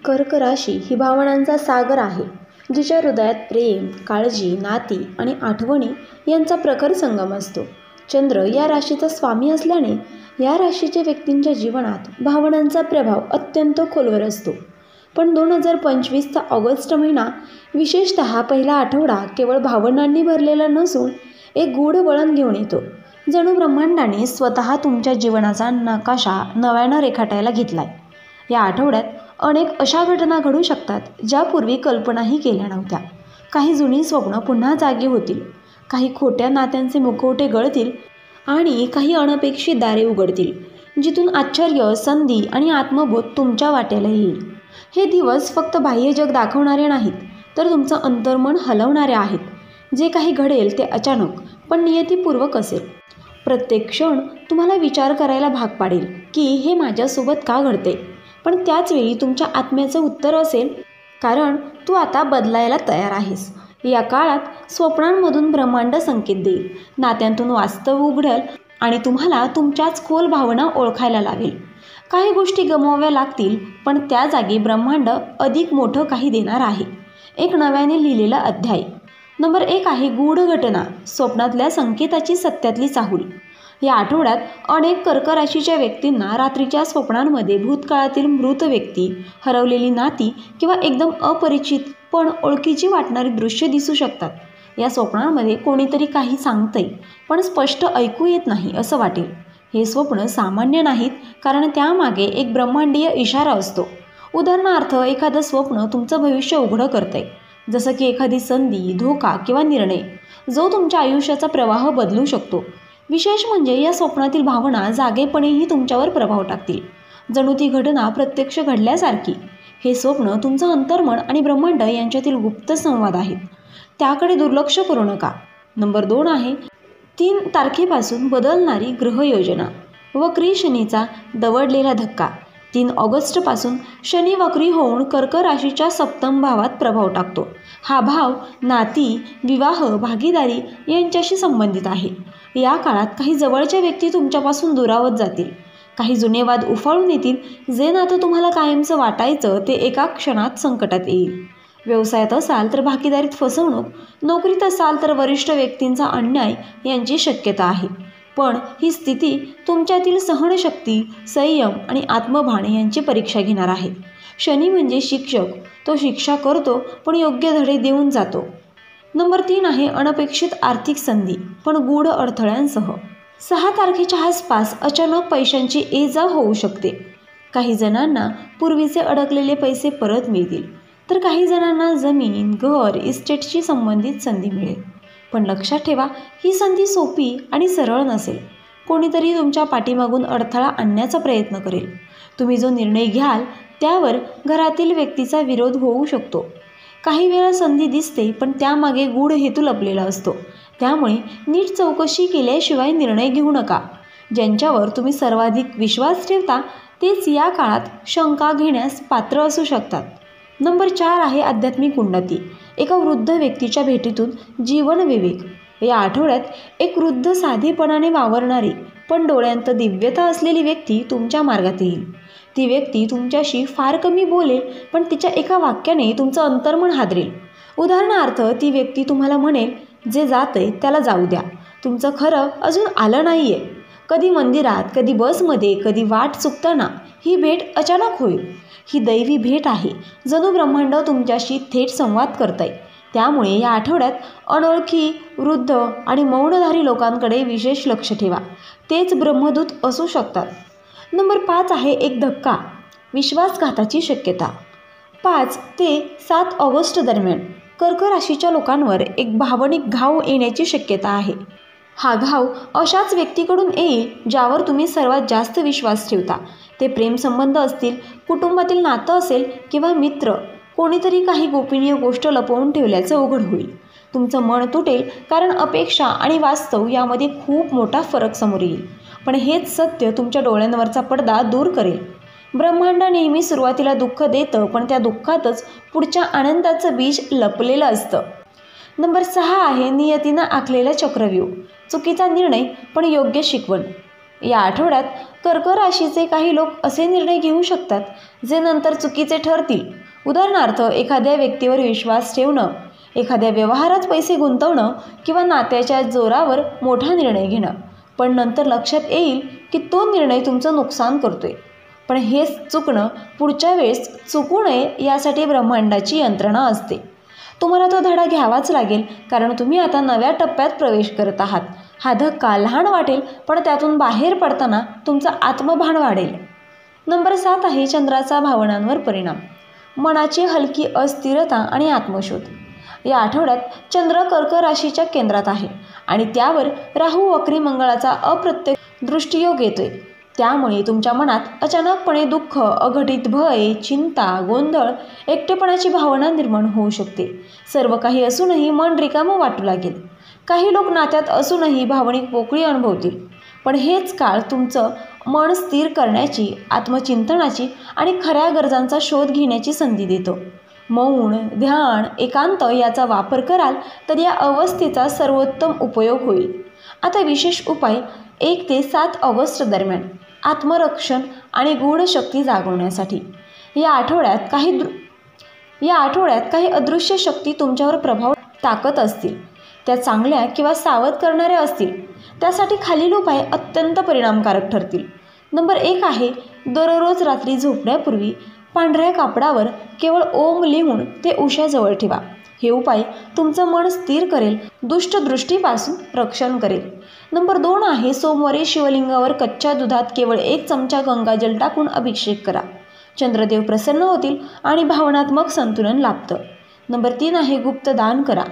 कर्क राशी ही भावनांचा सागर आहे, जिच्या हृदयात प्रेम, काळजी, नाती आणि आठवणी यांचा प्रखर संगम असतो. चंद्र या राशीचा स्वामी असल्याने या राशीच्या व्यक्तींच्या जीवनात भावनांचा प्रभाव अत्यंत खोलवर असतो. पण 2025चा ऑगस्ट महिना, विशेषतः पहिला आठवडा, केवळ भावनांनी भरलेला नसून एक गूढ वळण घेऊन येतो. जणू ब्रह्मांडाने स्वतः तुमच्या जीवनाचा नकाशा नव्यानं रेखाटायला घेतलाय. या आठवड्यात अनेक अशा घटना घडू शकतात ज्या पूर्वी कल्पनाही केल्या नव्हत्या. काही जुनी स्वप्न पुन्हा जागी होतील, काही खोट्या नात्यांचे मुखवटे गळतील आणि काही अनपेक्षित दारे उघडतील, जिथून आश्चर्य, संधी आणि आत्मबोध तुमच्या वाट्याला येईल. हे दिवस फक्त बाह्य जग दाखवणारे नाहीत, तर तुमचं अंतर्मन हलवणारे आहेत. जे काही घडेल ते अचानक पण नियतीपूर्वक असेल. प्रत्येक क्षण तुम्हाला विचार करायला भाग पाडेल की हे माझ्यासोबत का घडते. पण त्याचवेळी तुमच्या आत्म्याचं उत्तर असेल, कारण तू आता बदलायला तयार आहेस. या काळात स्वप्नांमधून ब्रह्मांड संकेत देईल, नात्यांतून वास्तव उघडेल आणि तुम्हाला तुमच्याच खोल भावना ओळखायला लावेल. काही गोष्टी गमवाव्या लागतील, पण त्या जागी ब्रह्मांड अधिक मोठं काही देणार आहे. एक नव्याने लिहिलेला अध्याय. नंबर 1 आहे गूढ घटना, स्वप्नातल्या संकेताची सत्यातली चाहूल. या आठवड्यात अनेक कर्क राशीच्या व्यक्तींना रात्रीच्या स्वप्नांमध्ये भूतकाळातील मृत व्यक्ती, हरवलेली नाती किंवा एकदम अपरिचित पण ओळखीची वाटणारी दृश्य दिसू शकतात. या स्वप्नांमध्ये कोणीतरी काही सांगतंय, पण स्पष्ट ऐकू येत नाही असं वाटेल. हे स्वप्न सामान्य नाहीत, कारण त्यामागे एक ब्रह्मांडीय इशारा असतो. उदाहरणार्थ, एखादं स्वप्न तुमचं भविष्य उघडं करतंय, जसं की एखादी संधी, धोका किंवा निर्णय, जो तुमच्या आयुष्याचा प्रवाह बदलू शकतो. विशेष म्हणजे या स्वप्नातील भावना जागेपणेही तुमच्यावर प्रभाव टाकतील, जणू ती घटना प्रत्यक्ष घडल्यासारखी. हे स्वप्न तुमचं अंतर्मन आणि ब्रह्मांड यांच्यातील गुप्त संवाद आहेत, त्याकडे दुर्लक्ष करू नका. नंबर 2 आहे 3 तारखेपासून बदलणारी ग्रहयोजना. वक्री शनीचा दवडलेला धक्का. 3 ऑगस्टपासून शनी वक्री होऊन कर्क राशीच्या सप्तम भावात प्रभाव टाकतो. हा भाव नाती, विवाह, भागीदारी यांच्याशी संबंधित आहे. या काळात काही जवळच्या व्यक्ती तुमच्यापासून दुरावत जातील. काही जुने वाद उफाळून येतील. जे नातं तुम्हाला कायमचं वाटायचं ते एका क्षणात संकटात येईल. व्यवसायात असाल तर भागीदारीत फसवणूक, नोकरीत असाल तर वरिष्ठ व्यक्तींचा अन्याय यांची शक्यता आहे. पण ही स्थिती तुमच्यातील सहनशक्ती, संयम आणि आत्मभान यांची परीक्षा घेणार आहे. शनी म्हणजे शिक्षक. तो शिक्षा करतो, पण योग्य धडे देऊन जातो. नंबर 3 आहे अनपेक्षित आर्थिक संधी, पण गूढ अडथळ्यांसह. 6 तारखेच्या आसपास अचानक पैशांची ये-जा होऊ शकते. काही जणांना पूर्वीचे अडकलेले पैसे परत मिळतील, तर काही जणांना जमीन, घर, इस्टेटशी संबंधित संधी मिळेल. पण लक्षात ठेवा, ही संधी सोपी आणि सरळ नसेल. कोणीतरी तुमच्या पाठीमागून अडथळा आणण्याचा प्रयत्न करेल. तुम्ही जो निर्णय घ्याल त्यावर घरातील व्यक्तीचा विरोध होऊ शकतो. काही वेळा संधी दिसते, पण त्यामागे गूढ हेतू लपलेला असतो. त्यामुळे नीट चौकशी केल्याशिवाय निर्णय घेऊ नका. ज्यांच्यावर तुम्ही सर्वाधिक विश्वास ठेवता तेच या काळात शंका घेण्यास पात्र असू शकतात. नंबर 4 आहे आध्यात्मिक उन्नती. एका वृद्ध व्यक्तीच्या भेटीतून जीवन विवेक. या आठवड्यात एक वृद्ध, साधेपणाने वावरणारी पण डोळ्यांत दिव्यता असलेली व्यक्ती तुमच्या मार्गात येईल. ती व्यक्ती तुमच्याशी फार कमी बोलेल, पण तिच्या एका वाक्याने तुमचं अंतर्मन हादरेल. उदाहरणार्थ, ती व्यक्ती तुम्हाला म्हणेल, जे जातंय त्याला जाऊ द्या, तुमचं खरं अजून आलं नाहीये. कधी मंदिरात, कधी बसमध्ये, कधी वाट चुकताना ही भेट अचानक होईल. ही दैवी भेट आहे, जणू ब्रह्मांड तुमच्याशी थेट संवाद करतंय. त्यामुळे या आठवड्यात अनोळखी, वृद्ध आणि मौनधारी लोकांकडे विशेष लक्ष ठेवा. तेच ब्रह्मदूत असू शकतात. नंबर 5 आहे एक धक्का, विश्वासघाताची शक्यता. 5 ते 7 ऑगस्ट दरम्यान कर्क राशीच्या लोकांवर एक भावनिक घाव येण्याची शक्यता आहे. हा घाव अशाच व्यक्तीकडून येईल ज्यावर तुम्ही सर्वात जास्त विश्वास ठेवता. ते प्रेमसंबंध असतील, कुटुंबातील नातं असेल किंवा मित्र. कोणीतरी काही गोपनीय गोष्ट लपवून ठेवल्याचं उघड होईल. तुमचं मन तुटेल, कारण अपेक्षा आणि वास्तव यामध्ये खूप मोठा फरक समोर येईल. पण हेच सत्य तुमच्या डोळ्यांवरचा पडदा दूर करेल. ब्रह्मांड नेहमी सुरुवातीला दुःख देतं, पण त्या दुःखातच पुढच्या आनंदाचं बीज लपलेलं असतं. नंबर 6 आहे नियतीनं आखलेला चक्रव्यूह. चुकीचा निर्णय पण योग्य शिकवण. या आठवड्यात कर्क राशीचे काही लोक असे निर्णय घेऊ शकतात जे नंतर चुकीचे ठरतील. उदाहरणार्थ, एखाद्या व्यक्तीवर विश्वास ठेवणं, एखाद्या व्यवहारात पैसे गुंतवणं किंवा नात्याच्या जोरावर मोठा निर्णय घेणं, पण नंतर लक्षात येईल की तो निर्णय तुमचं नुकसान करतोय. पण हे चुकणं पुढच्या वेळेस चुकू नये यासाठी ब्रह्मांडाची यंत्रणा असते. तुम्हाला तो धडा घ्यावाच लागेल, कारण तुम्ही आता नव्या टप्प्यात प्रवेश करत आहात. हा धक्का लहान वाटेल, पण त्यातून बाहेर पडताना तुमचं आत्मभान वाढेल. नंबर 7 आहे चंद्राचा भावनांवर परिणाम. मनाची हलकी अस्थिरता आणि आत्मशोध. या आठवड्यात चंद्र कर्क राशीच्या केंद्रात आहे आणि त्यावर राहू वक्री मंगळाचा अप्रत्यक्ष दृष्टियोग येतोय. त्यामुळे तुमच्या मनात अचानकपणे दुःख, अघटित भय, चिंता, गोंधळ, एकटेपणाची भावना निर्माण होऊ शकते. सर्व काही असूनही मन रिकामं वाटू लागेल. काही लोक नात्यात असूनही भावनिक पोकळी अनुभवतील. पण हेच काळ तुमचं मन स्थिर करण्याची, आत्मचिंतनाची आणि खऱ्या गरजांचा शोध घेण्याची संधी देतो. मौन, ध्यान, एकांत याचा वापर कराल तर या अवस्थेचा सर्वोत्तम उपयोग होईल. आता विशेष उपाय 1 ते 7 ऑगस्ट दरम्यान आत्मरक्षण आणि गूढ शक्ती जागवण्यासाठी. या आठवड्यात काही अदृश्य शक्ती तुमच्यावर प्रभाव टाकत असतील. त्या चांगल्या किंवा सावध करणाऱ्या असतील. त्यासाठी खालील उपाय अत्यंत परिणामकारक ठरतील. नंबर 1 आहे दररोज रात्री झोपण्यापूर्वी पांढऱ्या कापडावर केवळ ओम लिहून ते उशाजवळ ठेवा. हे उपाय तुमचं मन स्थिर करेल, दुष्ट दृष्टीपासून रक्षण करेल. नंबर 2 आहे सोमवारी शिवलिंगावर कच्च्या दुधात केवळ 1 चमचा गंगाजल टाकून अभिषेक करा. चंद्रदेव प्रसन्न होतील आणि भावनात्मक संतुलन लाभतं. नंबर 3 आहे गुप्त दान करा.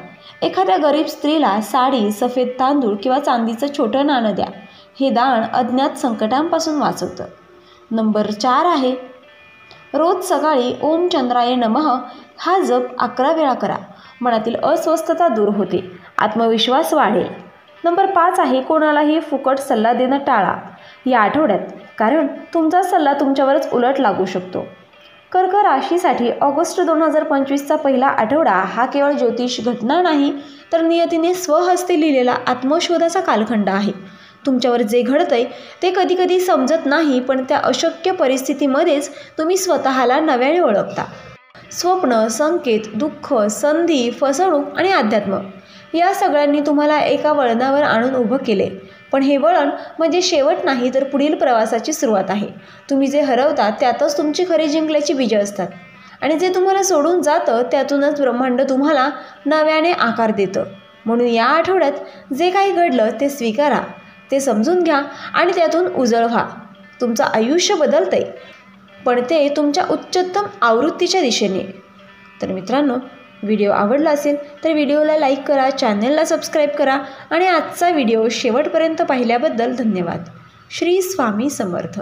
एखाद्या गरीब स्त्रीला साडी, सफेद तांदूळ किंवा चांदीचं छोटं नाणं द्या. हे दान अज्ञात संकटांपासून वाचवतं. नंबर 4 आहे रोज सकाळी ओम चंद्राय नमः हा जप 11 वेळा करा. मनातील अस्वस्थता दूर होते, आत्मविश्वास वाढेल. नंबर 5 आहे कोणालाही फुकट सल्ला देणं टाळा या आठवड्यात, कारण तुमचा सल्ला तुमच्यावरच उलट लागू शकतो. कर्क राशीसाठी ऑगस्ट 2025चा पहिला आठवडा हा केवळ ज्योतिष घटना नाही, तर नियतीने स्वहस्ते लिहिलेला आत्मशोधाचा कालखंड आहे. तुमच्यावर जे घडतंय ते कधीकधी समजत नाही, पण त्या अशक्य परिस्थितीमध्येच तुम्ही स्वतःला नव्याने ओळखता. स्वप्न, संकेत, दुःख, संधी, फसवणूक आणि अध्यात्म या सगळ्यांनी तुम्हाला एका वळणावर आणून उभं केले. पण हे वळण म्हणजे शेवट नाही, तर पुढील प्रवासाची सुरुवात आहे. तुम्ही जे हरवता त्यातच तुमची खरी जिंकल्याची बीजं असतात आणि जे तुम्हाला सोडून जातं त्यातूनच ब्रह्मांड तुम्हाला नव्याने आकार देतं. म्हणून या आठवड्यात जे काही घडलं ते स्वीकारा, ते समजून घ्या आणि त्यातून उजळ व्हा. तुमचं आयुष्य बदलतंय, पण ते तुमच्या उच्चतम आवृत्तीच्या दिशेने. तर मित्रांनो, व्हिडिओ आवडला असेल तर व्हिडिओला लाईक करा, चॅनलला सबस्क्राईब करा आणि आजचा व्हिडिओ शेवटपर्यंत पाहिल्याबद्दल धन्यवाद. श्री स्वामी समर्थ.